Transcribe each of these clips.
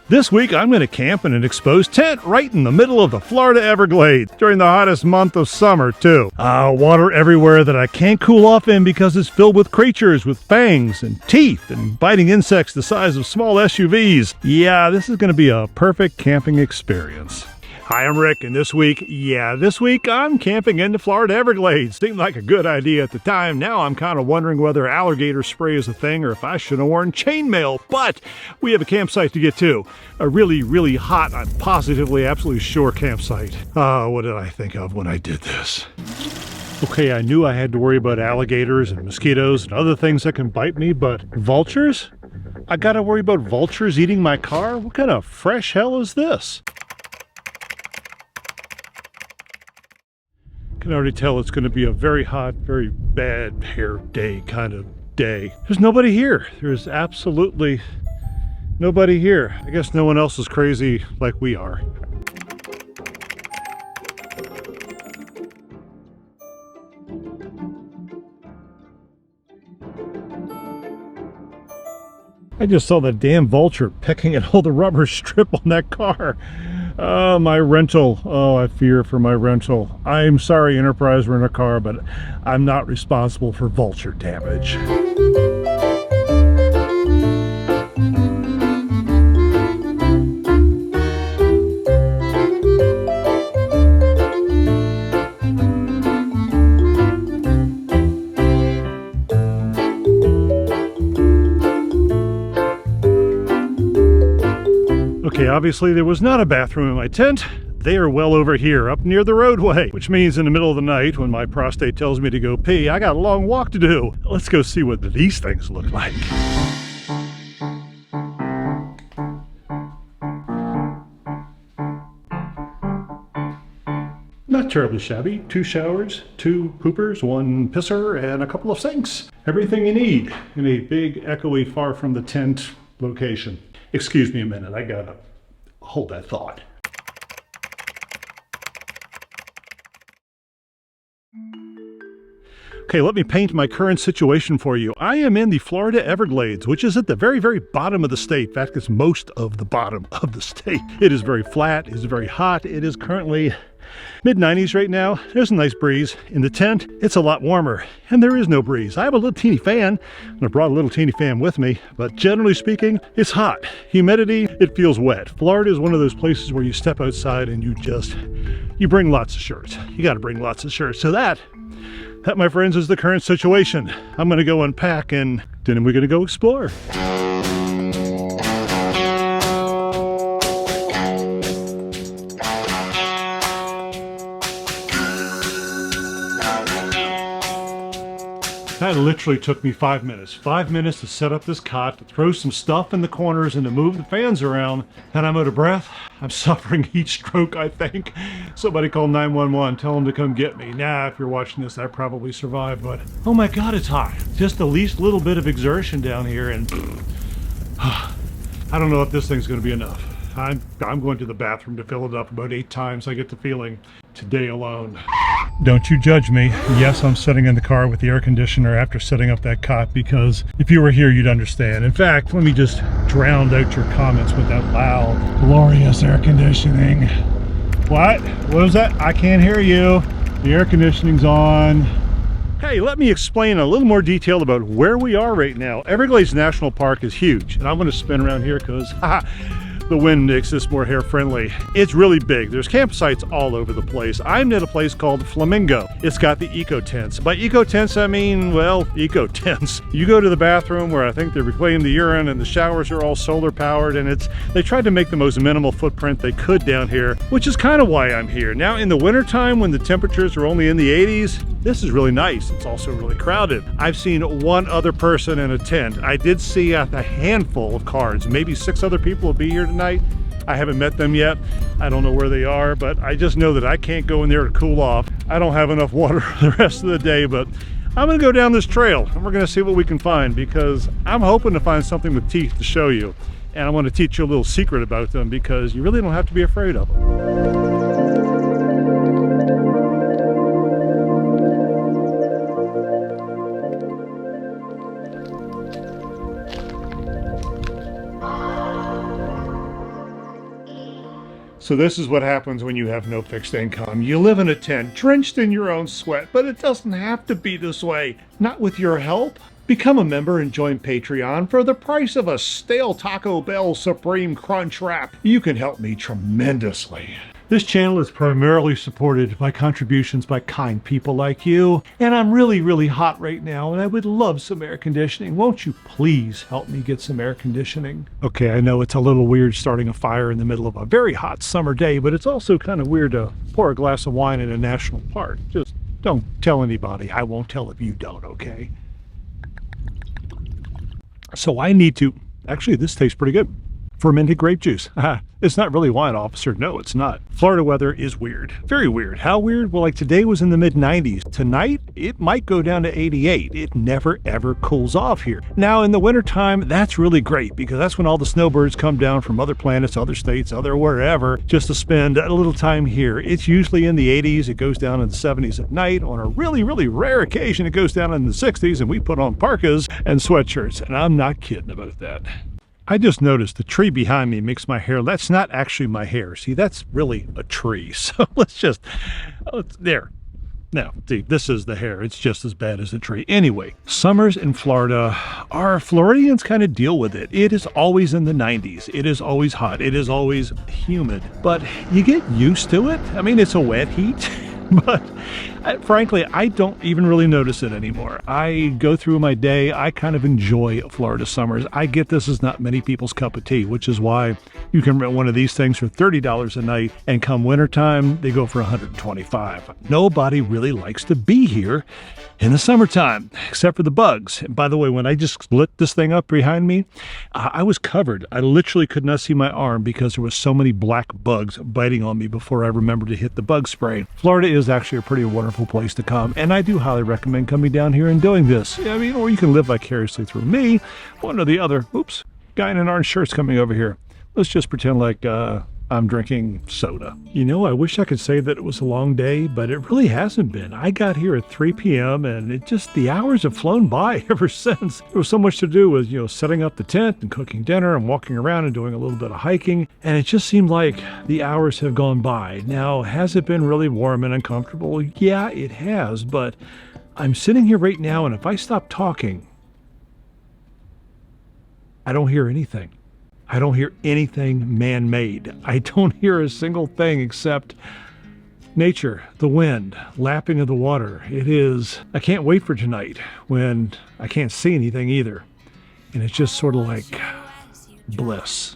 This week I'm going to camp in an exposed tent right in the middle of the Florida Everglades during the hottest month of summer too. Water everywhere that I can't cool off in because it's filled with creatures with fangs and teeth and biting insects the size of small SUVs. Yeah, this is going to be a perfect camping experience. Hi, I'm Rick, and this week I'm camping in the Florida Everglades. Seemed like a good idea at the time. Now I'm kind of wondering whether alligator spray is a thing or if I should have worn chainmail. But we have a campsite to get to. A really, really hot, I'm positively, absolutely sure campsite. What did I think of when I did this? Okay, I knew I had to worry about alligators and mosquitoes and other things that can bite me, but vultures? I gotta worry about vultures eating my car? What kind of fresh hell is this? I can already tell it's going to be a very hot, very bad hair day kind of day. There's nobody here. There's absolutely nobody here. I guess no one else is crazy like we are. I just saw that damn vulture pecking at all the rubber strip on that car. Oh, my rental. Oh, I fear for my rental. I'm sorry, Enterprise Rent-A-Car, but I'm not responsible for vulture damage. Okay, obviously there was not a bathroom in my tent. They are well over here, up near the roadway, which means in the middle of the night when my prostate tells me to go pee, I got a long walk to do. Let's go see what these things look like. Not terribly shabby. 2 showers, 2 poopers, 1 pisser, and a couple of sinks. Everything you need in a big, echoey, far from the tent location. Excuse me a minute, I gotta hold that thought. Okay, let me paint my current situation for you. I am in the Florida Everglades, which is at the very, very bottom of the state. In fact, it's most of the bottom of the state. It is very flat, it is very hot. It is currently mid-90s right now. There's a nice breeze. In the tent, it's a lot warmer, and there is no breeze. I have a little teeny fan, and I brought a little teeny fan with me, but generally speaking, it's hot. Humidity, it feels wet. Florida is one of those places where you step outside and you bring lots of shirts. You gotta bring lots of shirts. So that, my friends, is the current situation. I'm gonna go unpack, and then we're gonna go explore. That literally took me 5 minutes. 5 minutes to set up this cot, to throw some stuff in the corners and to move the fans around. And I'm out of breath. I'm suffering heat stroke, I think. Somebody call 911, tell them to come get me. Nah, if you're watching this, I probably survived, but oh my God, it's hot. Just the least little bit of exertion down here, and I don't know if this thing's gonna be enough. I'm going to the bathroom to fill it up about 8 times. I get the feeling today alone. Don't you judge me. Yes, I'm sitting in the car with the air conditioner after setting up that cot, because if you were here, you'd understand. In fact, let me just drown out your comments with that loud, glorious air conditioning. What? What was that? I can't hear you. The air conditioning's on. Hey, let me explain a little more detail about where we are right now. Everglades National Park is huge, and I'm going to spin around here because the wind makes this more hair friendly. It's really big. There's campsites all over the place. I'm at a place called Flamingo. It's got the eco tents. By eco tents, I mean, well, eco tents. You go to the bathroom where I think they reclaim the urine, and the showers are all solar powered, and they tried to make the most minimal footprint they could down here, which is kind of why I'm here. Now in the wintertime when the temperatures are only in the 80s, this is really nice. It's also really crowded. I've seen 1 other person in a tent. I did see a handful of cars. Maybe 6 other people will be here tonight. I haven't met them yet. I don't know where they are, but I just know that I can't go in there to cool off. I don't have enough water the rest of the day, but I'm gonna go down this trail and we're gonna see what we can find, because I'm hoping to find something with teeth to show you. And I want to teach you a little secret about them, because you really don't have to be afraid of them. So this is what happens when you have no fixed income. You live in a tent, drenched in your own sweat, but it doesn't have to be this way. Not with your help. Become a member and join Patreon for the price of a stale Taco Bell Supreme Crunch Wrap. You can help me tremendously. This channel is primarily supported by contributions by kind people like you. And I'm really, really hot right now, and I would love some air conditioning. Won't you please help me get some air conditioning? Okay, I know it's a little weird starting a fire in the middle of a very hot summer day, but it's also kind of weird to pour a glass of wine in a national park. Just don't tell anybody. I won't tell if you don't, okay? So I need to... Actually, this tastes pretty good. Fermented grape juice. It's not really wine, officer. No, it's not. Florida weather is weird. Very weird. How weird? Well, like today was in the mid-90s. Tonight, it might go down to 88. It never, ever cools off here. Now, in the wintertime, that's really great because that's when all the snowbirds come down from other planets, other states, other wherever, just to spend a little time here. It's usually in the 80s. It goes down in the 70s at night. On a really, really rare occasion, it goes down in the 60s, and we put on parkas and sweatshirts. And I'm not kidding about that. I just noticed the tree behind me makes my hair, that's not actually my hair. See, that's really a tree. So let's just, there. Now, see, this is the hair. It's just as bad as the tree. Anyway, summers in Florida, our Floridians kind of deal with it. It is always in the 90s. It is always hot. It is always humid. But you get used to it. I mean, it's a wet heat. But frankly, I don't even really notice it anymore. I go through my day. I kind of enjoy Florida summers. I get this is not many people's cup of tea, which is why you can rent one of these things for $30 a night, and come wintertime, they go for $125. Nobody really likes to be here in the summertime, except for the bugs. And by the way, when I just split this thing up behind me, I was covered. I literally could not see my arm because there was so many black bugs biting on me before I remembered to hit the bug spray. Florida is actually a pretty wonderful place to come, and I do highly recommend coming down here and doing this. I mean, or you can live vicariously through me, one or the other. Oops, guy in an orange shirt's coming over here. Let's just pretend like I'm drinking soda. You know, I wish I could say that it was a long day, but it really hasn't been. I got here at 3 p.m. and the hours have flown by ever since. There was so much to do with, setting up the tent and cooking dinner and walking around and doing a little bit of hiking. And it just seemed like the hours have gone by. Now, has it been really warm and uncomfortable? Yeah, it has, but I'm sitting here right now, and if I stop talking, I don't hear anything. I don't hear anything man-made. I don't hear a single thing except nature, the wind, lapping of the water. I can't wait for tonight when I can't see anything either. And it's just sort of like bliss.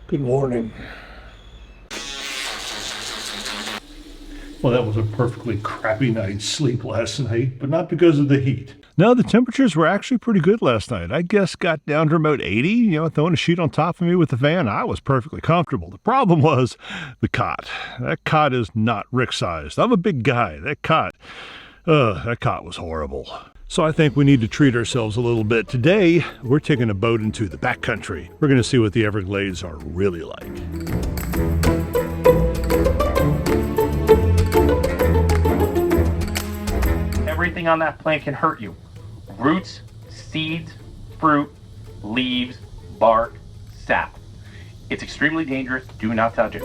Good morning. Well, that was a perfectly crappy night's sleep last night, but not because of the heat. No, the temperatures were actually pretty good last night. I guess got down to about 80, throwing a sheet on top of me with the fan. I was perfectly comfortable. The problem was the cot. That cot is not Rick-sized. I'm a big guy. That cot was horrible. So I think we need to treat ourselves a little bit. Today, we're taking a boat into the backcountry. We're going to see what the Everglades are really like. Everything on that plant can hurt you. Roots, seeds, fruit, leaves, bark, sap. It's extremely dangerous. Do not touch it.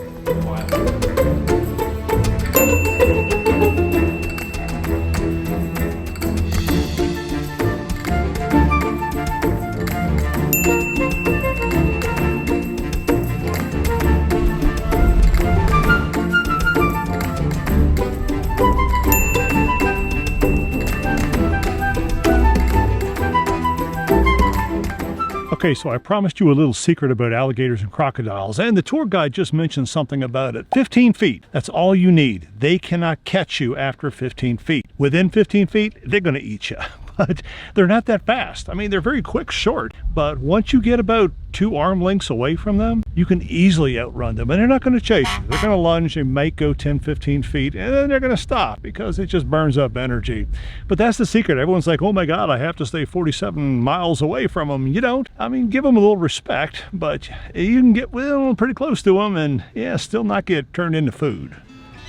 Okay, so I promised you a little secret about alligators and crocodiles, and the tour guide just mentioned something about it. 15 feet, that's all you need. They cannot catch you after 15 feet. Within 15 feet, they're going to eat you. But they're not that fast. I mean, they're very quick, short, but once you get about 2 arm lengths away from them, you can easily outrun them, and they're not going to chase you. They're going to lunge, they might go 10, 15 feet, and then they're going to stop because it just burns up energy. But that's the secret. Everyone's like, oh my God, I have to stay 47 miles away from them. You don't. I mean, give them a little respect, but you can get pretty close to them and, yeah, still not get turned into food.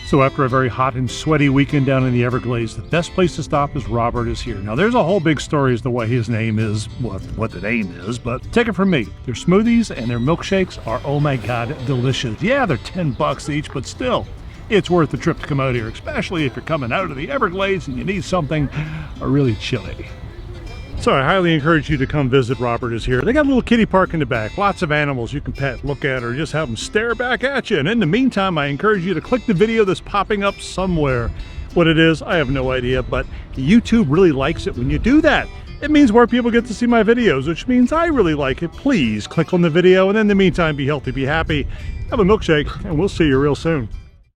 So after a very hot and sweaty weekend down in the Everglades, the best place to stop is Robert is here. Now there's a whole big story as to why his name is what the name is, but take it from me. Their smoothies and their milkshakes are, oh my God, delicious. Yeah, they're $10 each, but still, it's worth the trip to come out here, especially if you're coming out of the Everglades and you need something really chilly. So I highly encourage you to come visit Robert is here. They got a little kiddie park in the back, lots of animals you can pet, look at, or just have them stare back at you. And in the meantime, I encourage you to click the video that's popping up somewhere. What it is, I have no idea, but YouTube really likes it when you do that. It means more people get to see my videos, which means I really like it. Please click on the video, and in the meantime, be healthy, be happy, have a milkshake, and we'll see you real soon.